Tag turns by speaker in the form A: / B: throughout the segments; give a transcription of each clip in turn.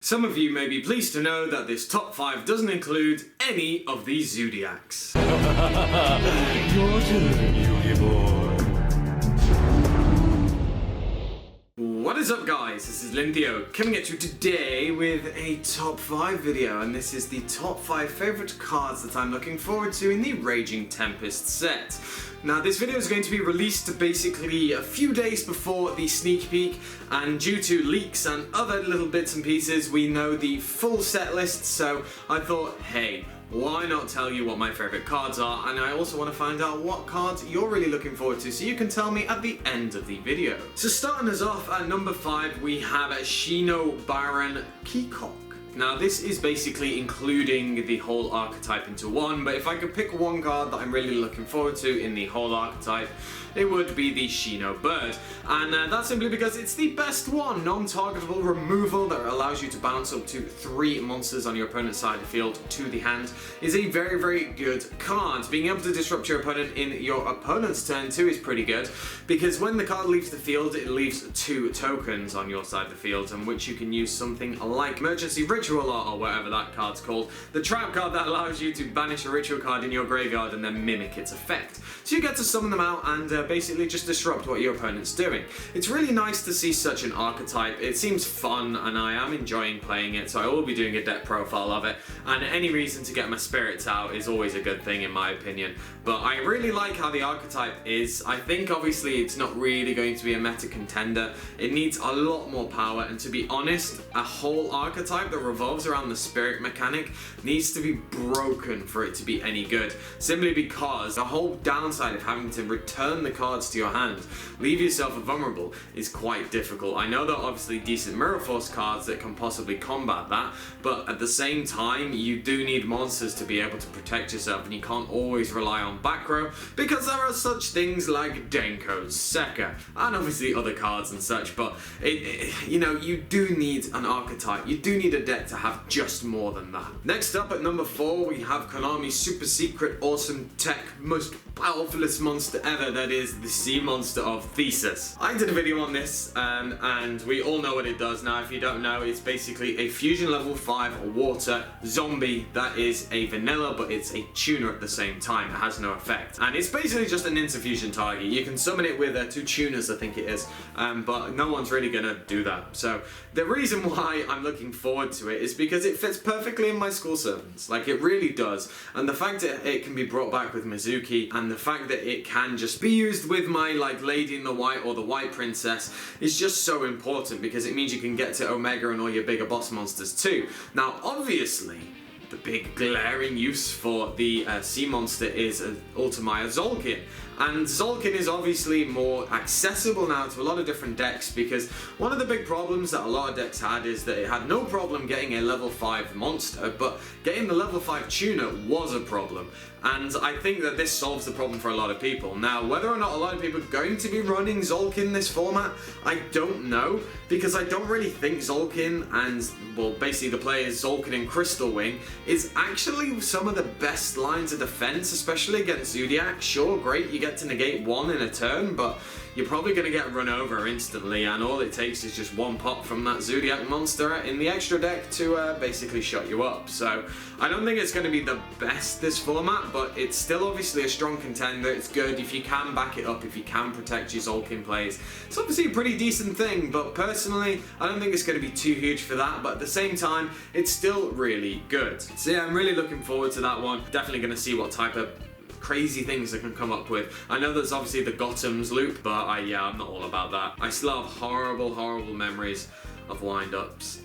A: Some of you may be pleased to know that this top 5 doesn't include any of these zodiacs.
B: Your turn, Yugi boy.
A: What is up, guys? This is AlintheaYoh coming at you today with a top 5 video, and this is the top 5 favourite cards that I'm looking forward to in the Raging Tempest set. Now, this video is going to be released basically a few days before the sneak peek, and due to leaks and other little bits and pieces, we know the full set list, so I thought, hey, why not tell you what my favourite cards are, and I also want to find out what cards you're really looking forward to, so you can tell me at the end of the video. So starting us off at number 5, we have Shino Baron Peacock. Now, this is basically including the whole archetype into one, but if I could pick one card that I'm really looking forward to in the whole archetype, it would be the Shino Bird, and that's simply because it's the best one. Non-targetable removal that allows you to bounce up to 3 monsters on your opponent's side of the field to the hand is a very, very good card. Being able to disrupt your opponent in your opponent's turn too is pretty good, because when the card leaves the field, it leaves 2 tokens on your side of the field, and which you can use something like Emergency Ritual or whatever that card's called, the trap card that allows you to banish a ritual card in your graveyard and then mimic its effect. So you get to summon them out and basically just disrupt what your opponent's doing. It's really nice to see such an archetype. It seems fun and I am enjoying playing it, so I will be doing a deck profile of it, and any reason to get my spirits out is always a good thing in my opinion. But I really like how the archetype is. I think obviously it's not really going to be a meta contender. It needs a lot more power, and to be honest, a whole archetype that revolves around the spirit mechanic needs to be broken for it to be any good, simply because the whole downside of having to return the cards to your hand, leave yourself vulnerable, is quite difficult. I know there are obviously decent Mirror Force cards that can possibly combat that, but at the same time you do need monsters to be able to protect yourself, and you can't always rely on back row because there are such things like Denko, Sekka, and obviously other cards and such. But you know, you do need an archetype, you do need a deck to have just more than that. Next up at number 4, we have Konami's super secret awesome tech most powerfulest monster ever, that is the sea monster of Thesis. I did a video on this and we all know what it does. Now, if you don't know, it's basically a fusion level 5 water zombie that is a vanilla, but it's a tuner at the same time. It has no effect, and it's basically just an infusion target. You can summon it with 2 tuners, I think it is, but no one's really gonna do that. So the reason why I'm looking forward to it is because it fits perfectly in my school servants. Like, it really does, and the fact that it can be brought back with Mizuki, and the fact that it can just be used with my like Lady in the White or the White Princess is just so important, because it means you can get to Omega and all your bigger boss monsters too. Now, obviously, the big glaring use for the sea monster is Ultimaya Zolkin. And Zolkin is obviously more accessible now to a lot of different decks, because one of the big problems that a lot of decks had is that it had no problem getting a level 5 monster, but getting the level 5 tuner was a problem. And I think that this solves the problem for a lot of people. Now, whether or not a lot of people are going to be running Zolkin this format, I don't know, because I don't really think Zolkin and, well, basically the players Zolkin and Crystal Wing is actually some of the best lines of defense, especially against Zodiac. Sure, great, you get to negate 1 in a turn, but you're probably going to get run over instantly, and all it takes is just 1 pop from that Zodiac monster in the extra deck to basically shut you up. So I don't think it's going to be the best this format, but it's still obviously a strong contender. It's good if you can back it up, if you can protect your Zolkin plays. It's obviously a pretty decent thing, but personally I don't think it's going to be too huge for that, but at the same time it's still really good. So yeah, I'm really looking forward to that one. Definitely going to see what type of crazy things they can come up with. I know there's obviously the Gotham's loop, but I'm not all about that. I still have horrible memories of wind-ups.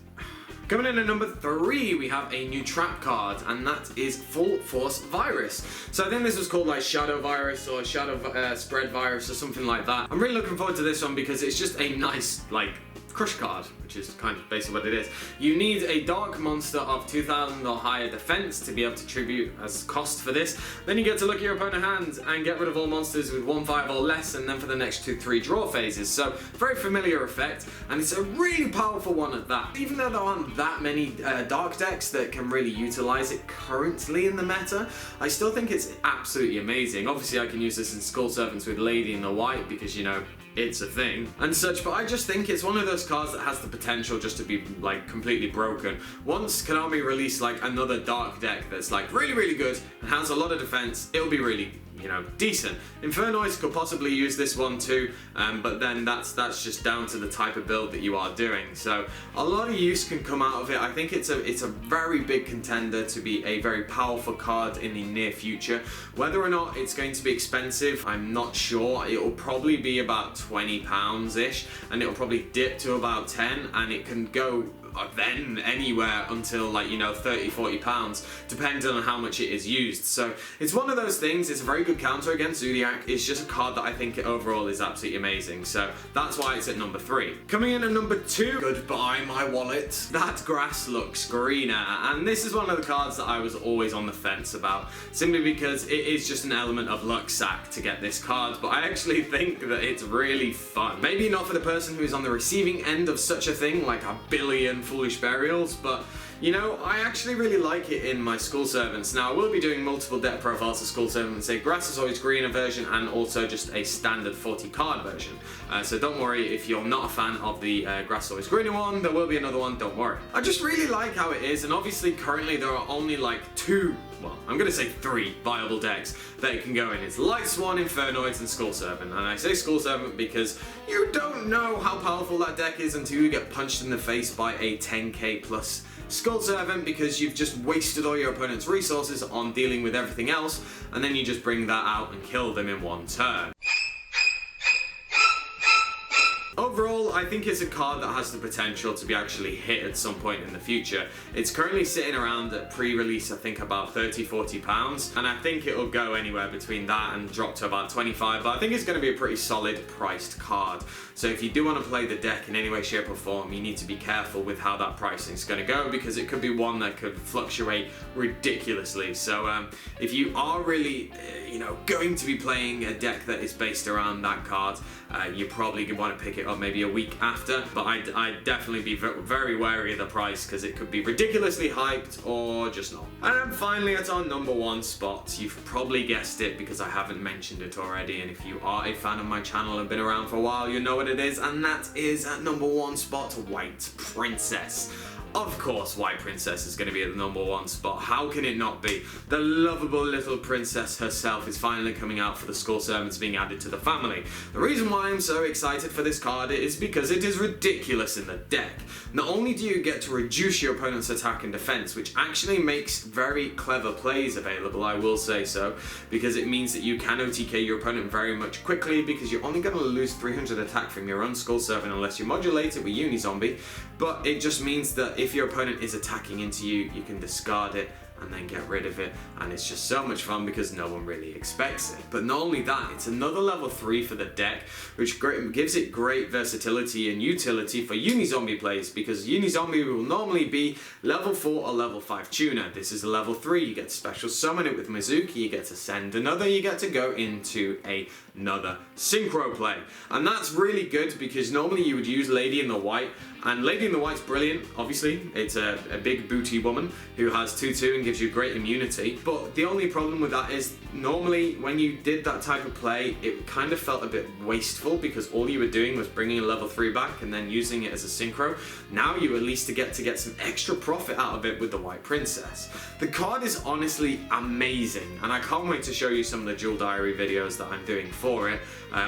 A: Coming in at number 3, we have a new trap card, and that is Full Force Virus. So I think this was called like Shadow Virus or Shadow Spread Virus or something like that. I'm really looking forward to this one because it's just a nice like crush card, which is kind of basically what it is. You need a dark monster of 2000 or higher defense to be able to tribute as cost for this. Then you get to look at your opponent's hands and get rid of all monsters with 1/5 or less, and then for the next 2-3 draw phases. So very familiar effect, and it's a really powerful one at that. Even though there aren't that many dark decks that can really utilize it currently in the meta, I still think it's absolutely amazing. Obviously I can use this in Skull Servants with Lady in the White because, you know, it's a thing and such, but I just think it's one of those cards that has the potential just to be like completely broken. Once Konami release like another dark deck that's like really good and has a lot of defense, it'll be really, you know, decent. Infernoids could possibly use this one too, but then that's just down to the type of build that you are doing. So a lot of use can come out of it. I think it's a very big contender to be a very powerful card in the near future. Whether or not it's going to be expensive, I'm not sure. It will probably be about £20-ish, and it will probably dip to about 10, and it can go then anywhere until like, you know, £30-40, depending on how much it is used. So it's one of those things. It's a very good counter against Zodiac. It's just a card that I think overall is absolutely amazing. So that's why it's at number 3. Coming in at number 2, goodbye my wallet. That grass looks greener, and this is one of the cards that I was always on the fence about, simply because it is just an element of luck sack to get this card, but I actually think that it's really fun. Maybe not for the person who is on the receiving end of such a thing, like a billion foolish burials, but you know, I actually really like it in my School Servants. Now, I will be doing multiple deck profiles of School Servants, a Grass is Always Greener version and also just a standard 40 card version. So don't worry if you're not a fan of the Grass is Always Greener one, there will be another one, don't worry. I just really like how it is, and obviously currently there are only like 2, well, I'm gonna say 3 viable decks that it can go in. It's Light Swan, Infernoids, and School Servant. And I say School Servant because you don't know how powerful that deck is until you get punched in the face by a 10k plus Skull Servant, because you've just wasted all your opponent's resources on dealing with everything else, and then you just bring that out and kill them in one turn. Overall, I think it's a card that has the potential to be actually hit at some point in the future. It's currently sitting around at pre-release, I think about £30-40, and I think it'll go anywhere between that and drop to about 25, but I think it's going to be a pretty solid priced card. So if you do want to play the deck in any way, shape or form, you need to be careful with how that pricing is going to go, because it could be one that could fluctuate ridiculously. So if you are really, you know, going to be playing a deck that is based around that card, you probably want to pick it up maybe a week after, but I'd definitely be very wary of the price, because it could be ridiculously hyped or just not. And then finally at our number 1 spot, you've probably guessed it because I haven't mentioned it already, and if you are a fan of my channel and been around for a while, you know what it is, and that is at number 1 spot, White Princess. Of course, White Princess is going to be at the number 1 spot. How can it not be? The lovable little princess herself is finally coming out for the Skull Servants being added to the family. The reason why I'm so excited for this card is because it is ridiculous in the deck. Not only do you get to reduce your opponent's attack and defense, which actually makes very clever plays available, I will say so, because it means that you can OTK your opponent very much quickly, because you're only going to lose 300 attack from your own Skull Servant unless you modulate it with Unizombie, but it just means that if your opponent is attacking into you, you can discard it and then get rid of it, and it's just so much fun because no one really expects it. But not only that, it's another level 3 for the deck, which gives it great versatility and utility for Unizombie plays, because Unizombie will normally be level 4 or level 5 tuner. This is a level 3, you get to special summon it with Mizuki, you get to send another, you get to go into another synchro play. And that's really good, because normally you would use Lady in the White, and Lady in the White's brilliant, obviously. It's a big booty woman who has 2/2 and gives you great immunity. But the only problem with that is, normally when you did that type of play, it kind of felt a bit wasteful, because all you were doing was bringing a level 3 back and then using it as a synchro. Now you at least get some extra profit out of it with the White Princess. The card is honestly amazing, and I can't wait to show you some of the Jewel Diary videos that I'm doing for it,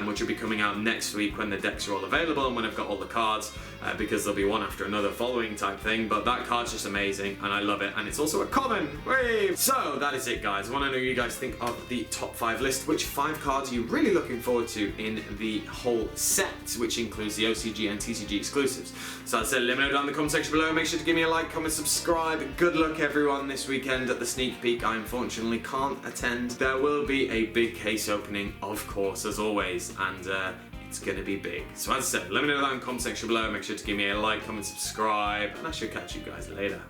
A: which will be coming out next week when the decks are all available and when I've got all the cards, because there'll be one after another following type thing. But that card's just amazing and I love it, and it's also a common. Wave. So that is it, guys. I want to know what you guys think of the top 5 list. Which 5 cards are you really looking forward to in the whole set, which includes the OCG and TCG exclusives? So as I said, let me know down in the comment section below. Make sure to give me a like, comment, subscribe. Good luck everyone this weekend at the sneak peek. I unfortunately can't attend. There will be a big case opening, of course, as always, and it's gonna be big. So as I said, let me know down in the comment section below. Make sure to give me a like, comment, subscribe, and I shall catch you guys later.